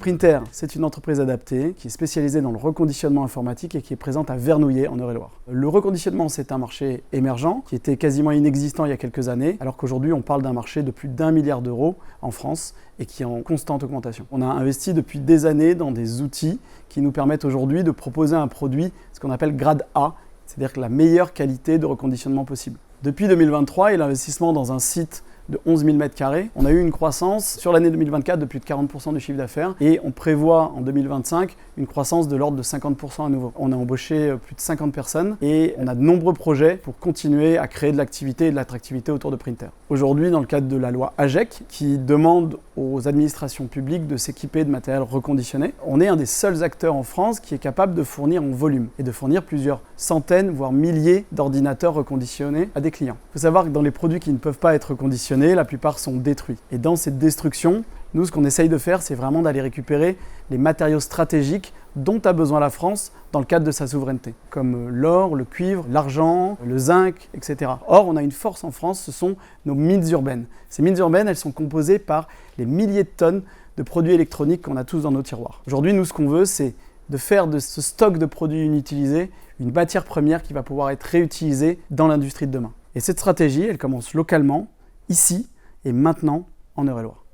Printer, c'est une entreprise adaptée qui est spécialisée dans le reconditionnement informatique et qui est présente à Vernouillet en Eure-et-Loir. Le reconditionnement, c'est un marché émergent qui était quasiment inexistant il y a quelques années, alors qu'aujourd'hui on parle d'un marché de plus d'1 milliard d'euros en France et qui est en constante augmentation. On a investi depuis des années dans des outils qui nous permettent aujourd'hui de proposer un produit, ce qu'on appelle grade A, c'est-à-dire que la meilleure qualité de reconditionnement possible. Depuis 2023 et l'investissement dans un site de 11 000 m², on a eu une croissance sur l'année 2024 de plus de 40% du chiffre d'affaires et on prévoit en 2025 une croissance de l'ordre de 50% à nouveau. On a embauché plus de 50 personnes et on a de nombreux projets pour continuer à créer de l'activité et de l'attractivité autour de Printer. Aujourd'hui, dans le cadre de la loi AGEC, qui demande aux administrations publiques de s'équiper de matériel reconditionné, on est un des seuls acteurs en France qui est capable de fournir en volume et de fournir plusieurs centaines, voire milliers d'ordinateurs reconditionnés à des clients. Il faut savoir que dans les produits qui ne peuvent pas être reconditionnés, la plupart sont détruits. Et dans cette destruction, nous, ce qu'on essaye de faire, c'est vraiment d'aller récupérer les matériaux stratégiques dont a besoin la France dans le cadre de sa souveraineté, comme l'or, le cuivre, l'argent, le zinc, etc. Or, on a une force en France, ce sont nos mines urbaines. Ces mines urbaines, elles sont composées par les milliers de tonnes de produits électroniques qu'on a tous dans nos tiroirs. Aujourd'hui, nous, ce qu'on veut, c'est de faire de ce stock de produits inutilisés une matière première qui va pouvoir être réutilisée dans l'industrie de demain. Et cette stratégie, elle commence localement, ici et maintenant en Eure-et-Loir.